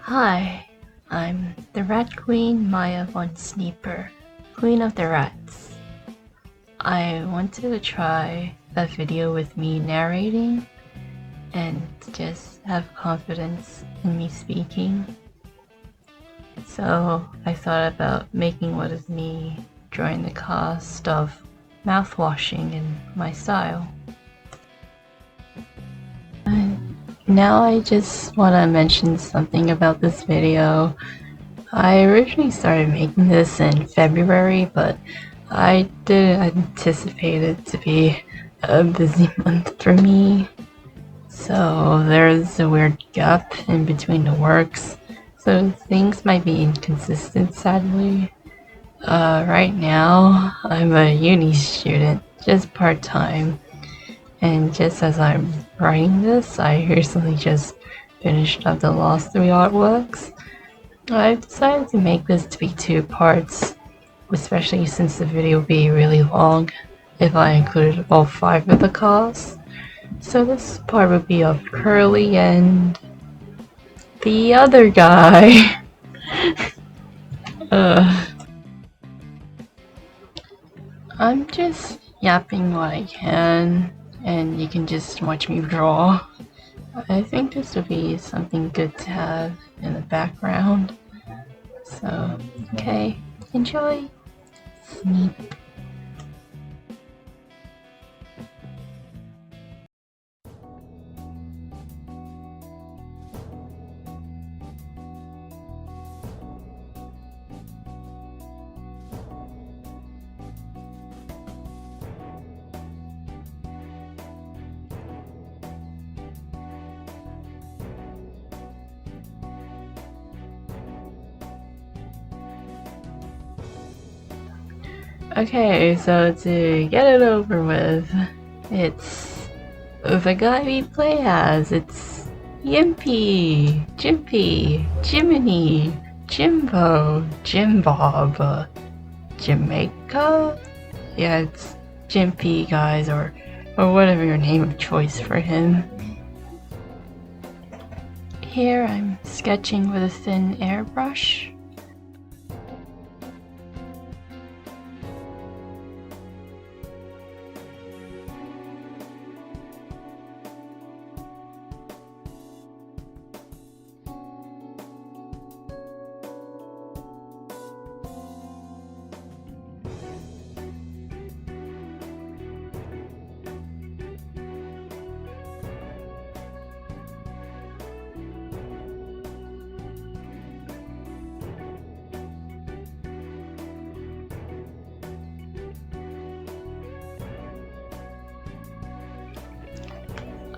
Hi, I'm the Rat Queen Maya von Sneeper, Queen of the Rats. I wanted to try a video with me narrating and just have confidence in me speaking. So I thought about making one of me during the cast of Mouthwashing in my style. Now I just want to mention something about this video. I originally started making this in February, but I didn't anticipate it to be a busy month for me. So there's a weird gap in between the works, so things might be inconsistent sadly. Right now, I'm a uni student, just part-time, and just as I'm writing this, I recently just finished up the last 3 artworks. I've decided to make this to be 2 parts, especially since the video would be really long if I included all 5 of the cast. So this part would be of Curly and the other guy. I'm just yapping what I can, and you can just watch me draw. I think this would be something good to have in the background. So, okay, enjoy. Sneak. Okay, so to get it over with, it's the guy we play as. It's Yimpy, Jimpy, Jiminy, Jimbo, Jimbob, Jamaica? Yeah, it's Jimpy, guys, or whatever your name of choice for him. Here I'm sketching with a thin airbrush.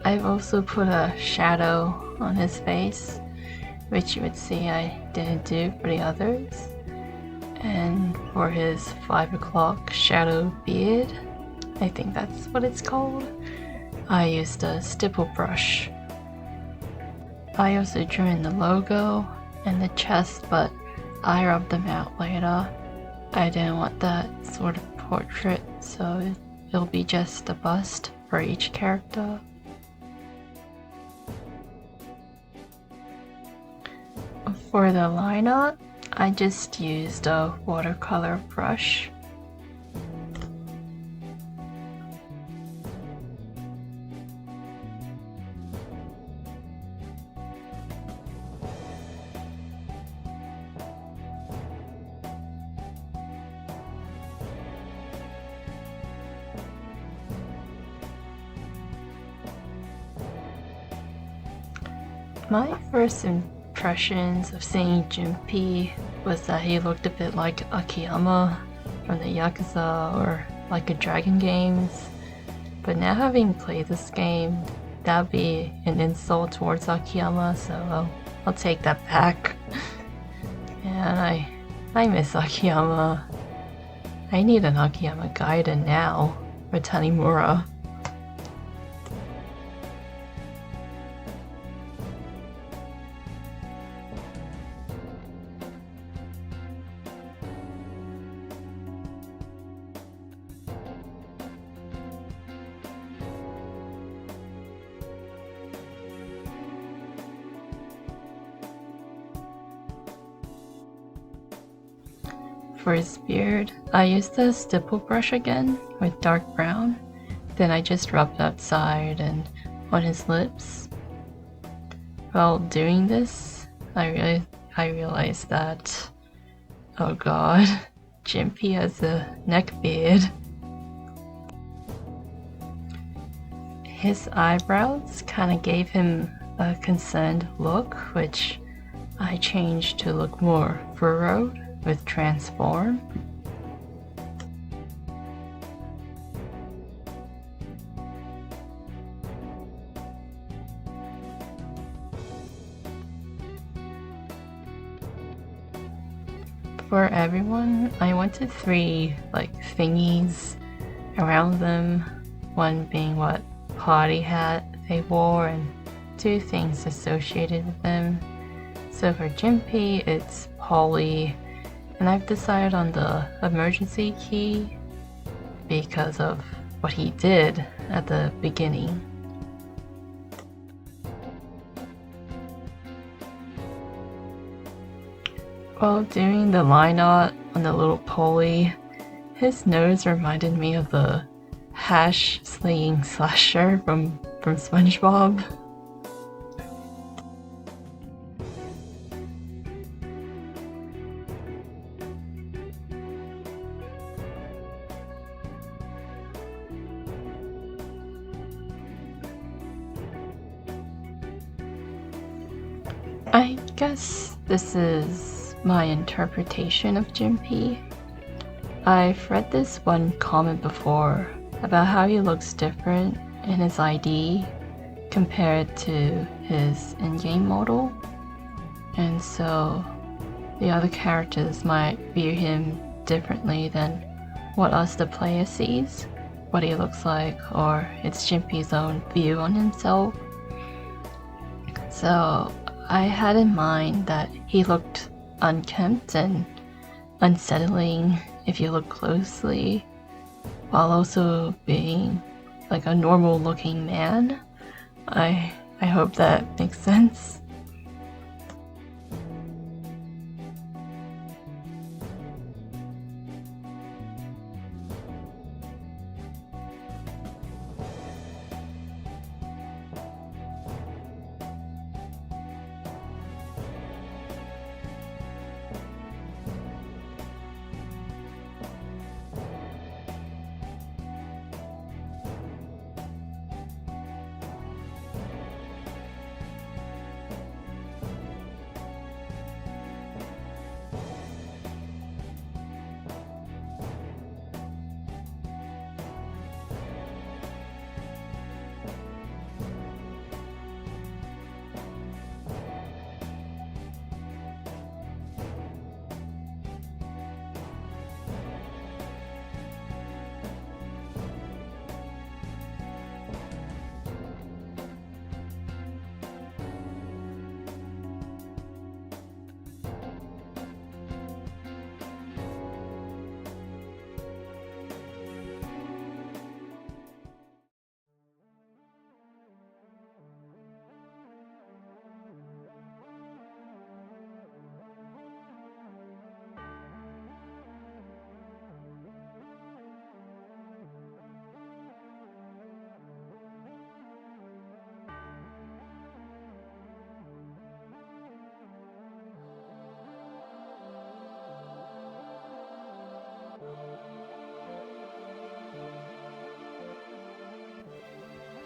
I've also put a shadow on his face, which you would see I didn't do for the others. And for his 5 o'clock shadow beard, I think that's what it's called, I used a stipple brush. I also drew in the logo and the chest, but I rubbed them out later. I didn't want that sort of portrait, so it'll be just a bust for each character. For the line art, I just used a watercolor brush. My first impressions of seeing Junpei was that he looked a bit like Akira from the Yakuza or like a Dragon games, but now having played this game, that'd be an insult towards Akira, so I'll take that back. And I miss Akira. I need an Akira Gaiden now, for Tanimura. For his beard, I used the stipple brush again with dark brown. Then I just rubbed outside and on his lips. While doing this, I realized that, oh god, Jimpy has a neck beard. His eyebrows kind of gave him a concerned look, which I changed to look more furrowed with transform. For everyone, I wanted 3 thingies around them, one being what party hat they wore and 2 things associated with them. So for Jimpy, it's Polly, and I've decided on the emergency key because of what he did at the beginning. While doing the line art on the little Polly, his nose reminded me of the hash slinging slasher from SpongeBob. I guess this is my interpretation of Jimpy. I've read this one comment before about how he looks different in his ID compared to his in-game model, and so the other characters might view him differently than what us the player sees, what he looks like, or it's Jimpy's own view on himself. So I had in mind that he looked unkempt and unsettling if you look closely, while also being like a normal looking man. I hope that makes sense.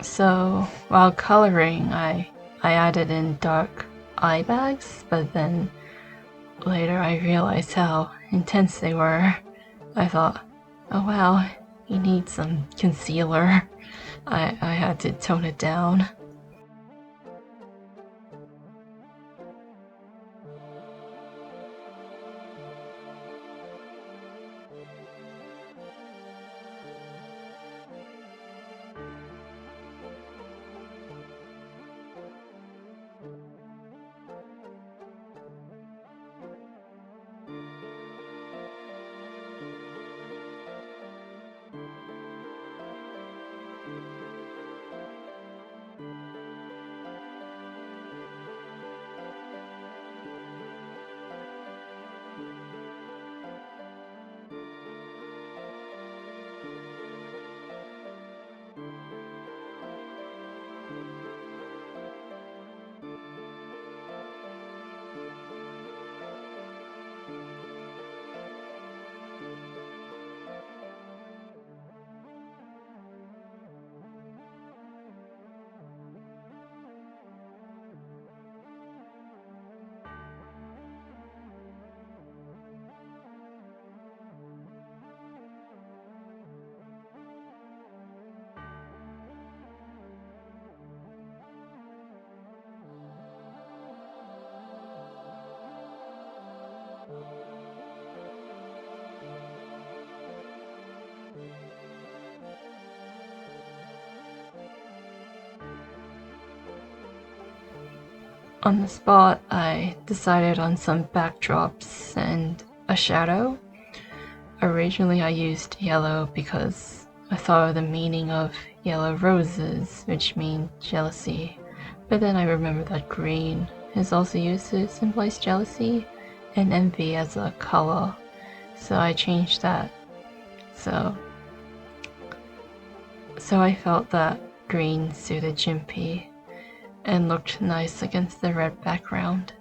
So while coloring, I added in dark eye bags, but then later I realized how intense they were. I thought, oh wow, he needs some concealer. I had to tone it down. On the spot, I decided on some backdrops and a shadow. Originally I used yellow because I thought of the meaning of yellow roses, which mean jealousy. But then I remembered that green is also used to symbolize jealousy and envy as a color. So I changed that. So I felt that green suited Jimpy and looked nice against the red background.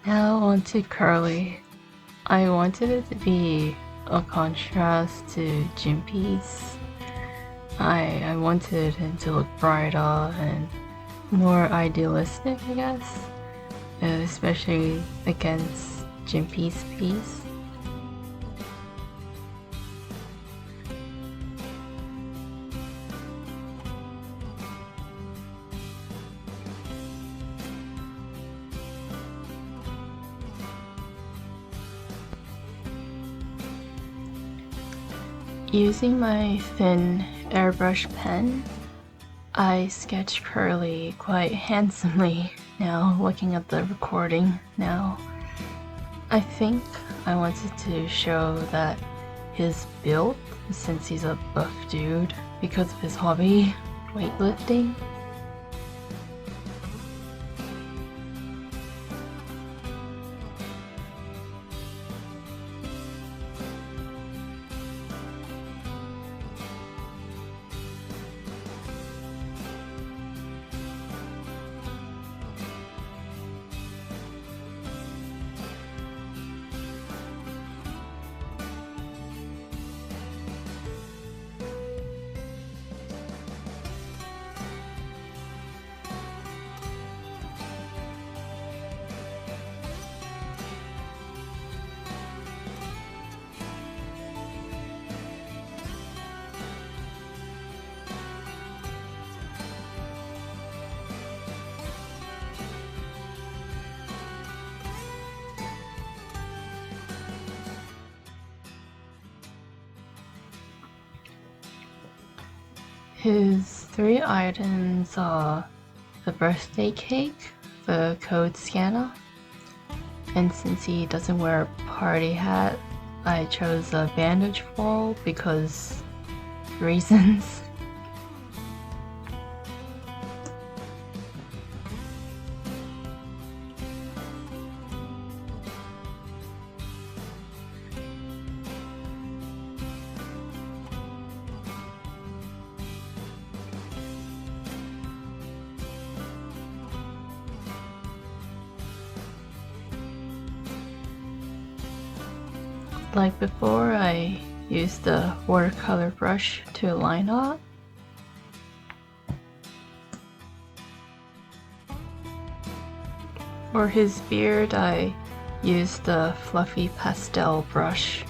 Now on to Curly. I wanted it to be a contrast to Jimpy's. I wanted him to look brighter and more idealistic, I guess, especially against Jimpy's piece. Using my thin airbrush pen, I sketched Curly quite handsomely now, looking at the recording now. I think I wanted to show that his build, since he's a buff dude, because of his hobby, weightlifting. His 3 items are the birthday cake, the code scanner, and since he doesn't wear a party hat, I chose a bandage floral because reasons. Like before, I used the watercolor brush to line art. For his beard, I used the fluffy pastel brush.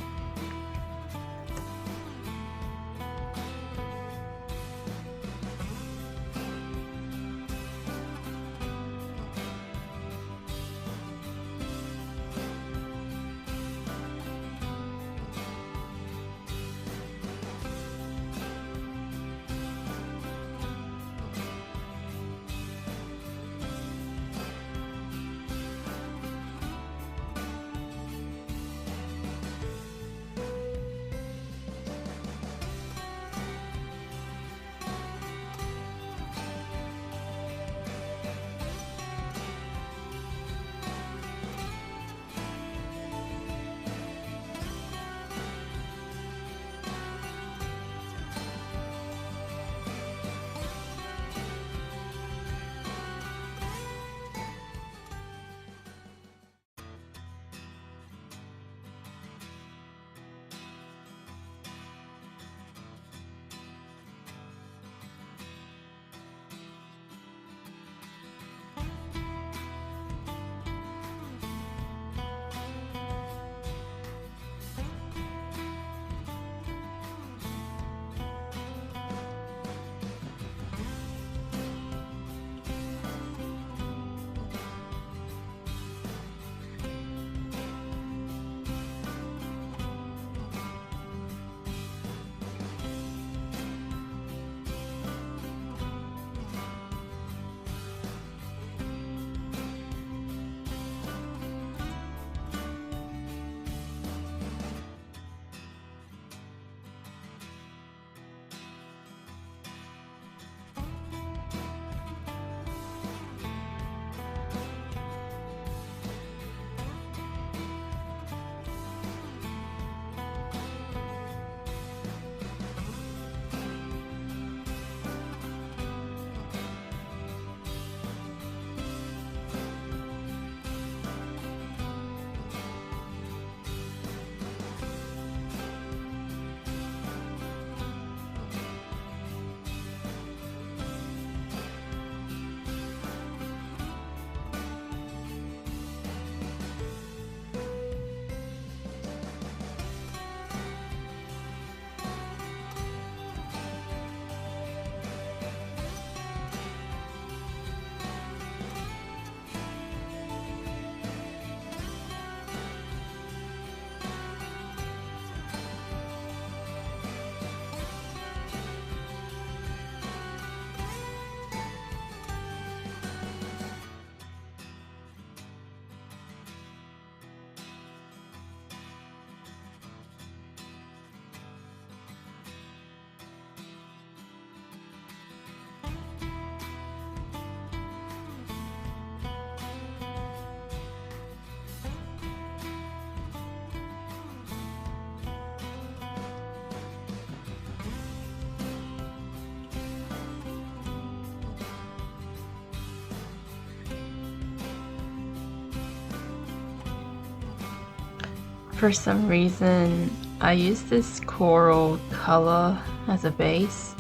for some reason, I used this coral color as a base.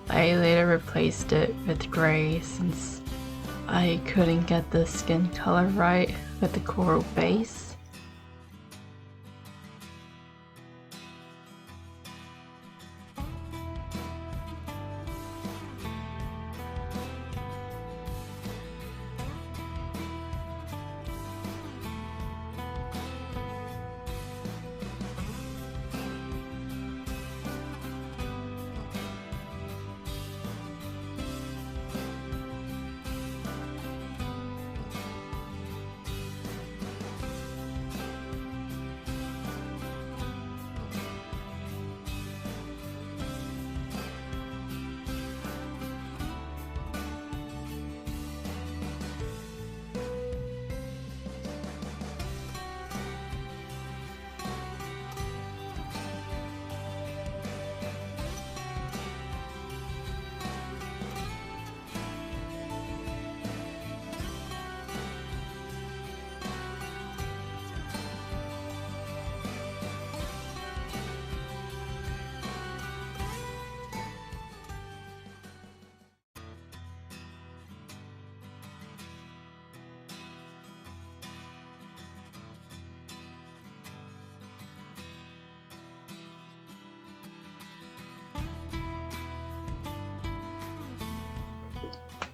I later replaced it with gray since I couldn't get the skin color right with the coral base.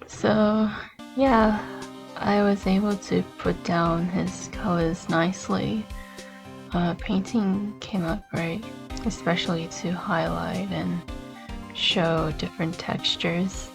So yeah, I was able to put down his colors nicely. Painting came out great, especially to highlight and show different textures.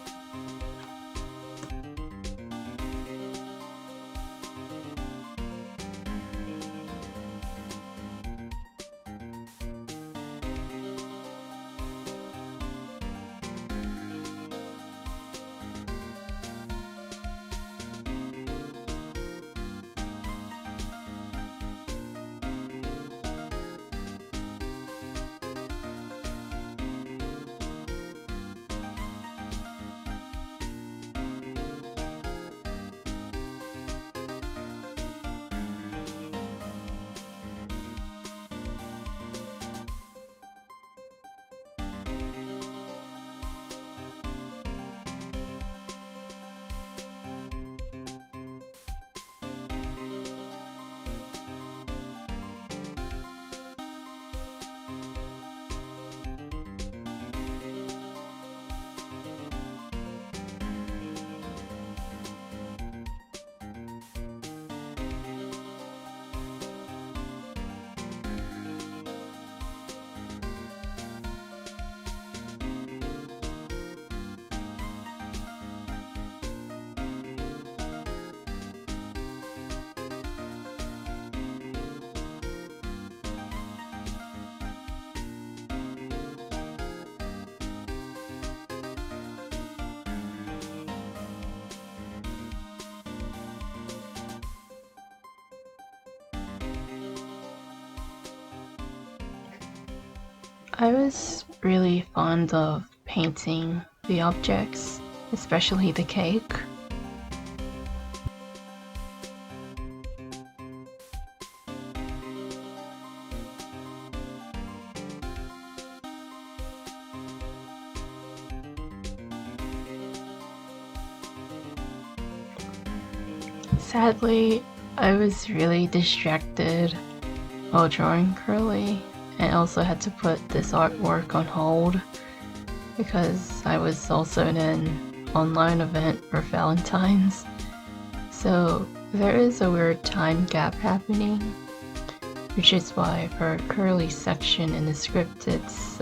I was really fond of painting the objects, especially the cake. Sadly, I was really distracted while drawing Curly, and also had to put this artwork on hold because I was also in an online event for Valentine's. So there is a weird time gap happening, which is why for Curly's section in the script it's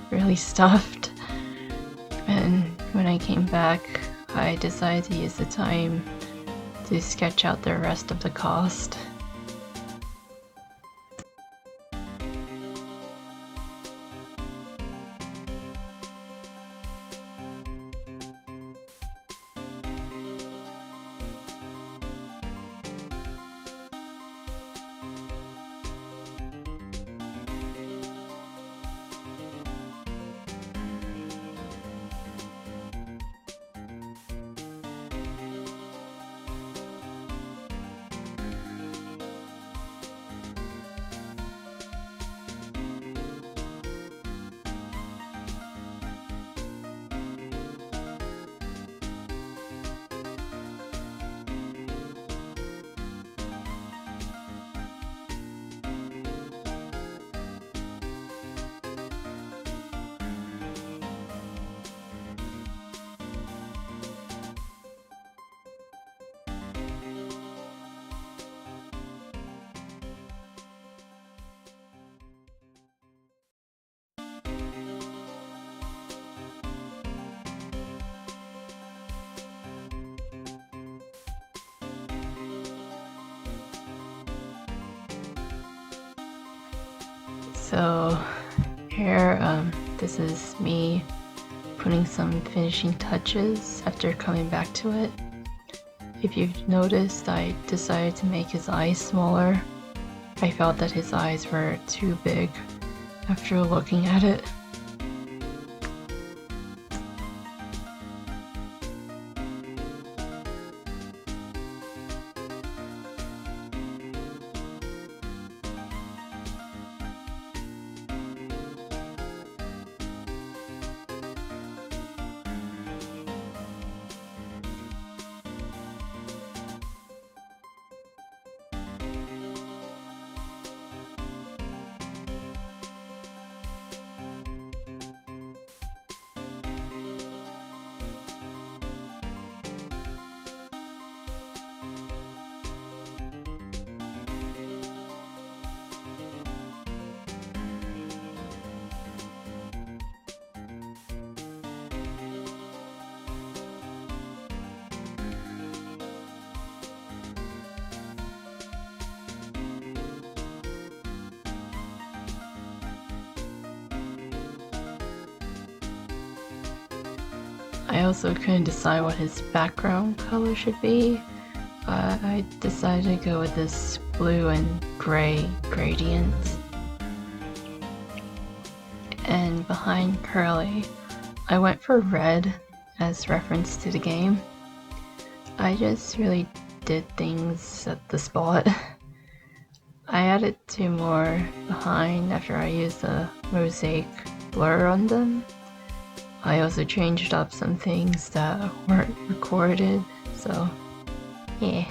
really stuffed. And when I came back, I decided to use the time to sketch out the rest of the cast. So here, this is me putting some finishing touches after coming back to it. If you've noticed, I decided to make his eyes smaller. I felt that his eyes were too big after looking at it. I also couldn't decide what his background color should be. I decided to go with this blue and gray gradient. And behind Curly, I went for red as reference to the game. I just really did things at the spot. I added 2 more behind after I used a mosaic blur on them. I also changed up some things that weren't recorded, so yeah.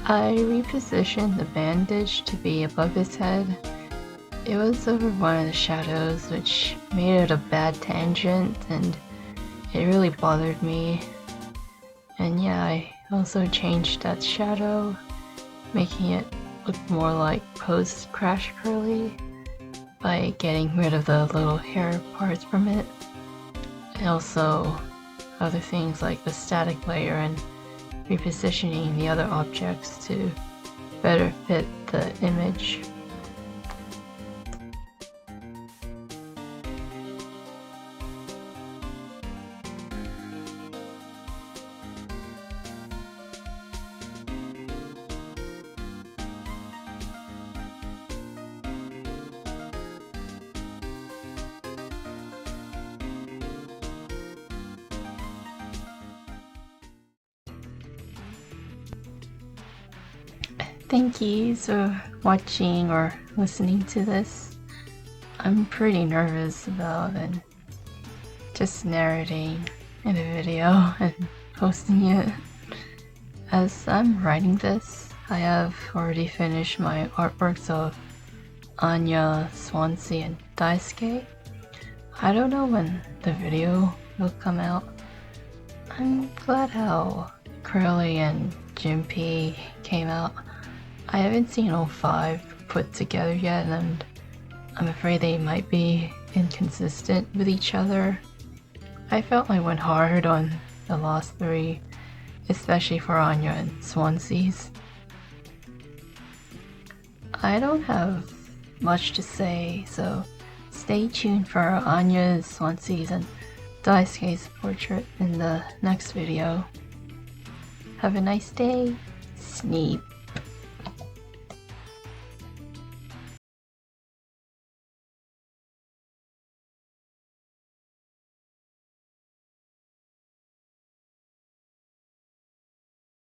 I repositioned the bandage to be above his head. It was over one of the shadows, which made it a bad tangent, and it really bothered me. And yeah, I also changed that shadow, making it look more like post-crash Curly by getting rid of the little hair parts from it. And also other things like the static layer and repositioning the other objects to better fit the image. Thank you for watching or listening to this. I'm pretty nervous about and just narrating in a video and posting it. As I'm writing this, I have already finished my artworks of Anya, Swansea, and Daisuke. I don't know when the video will come out. I'm glad how Curly and Jimpy came out. I haven't seen all 5 put together yet, and I'm afraid they might be inconsistent with each other. I felt I went hard on the last 3, especially for Anya and Swansea's. I don't have much to say, so stay tuned for Anya's, Swansea's, and Daisuke's portrait in the next video. Have a nice day. Sneap.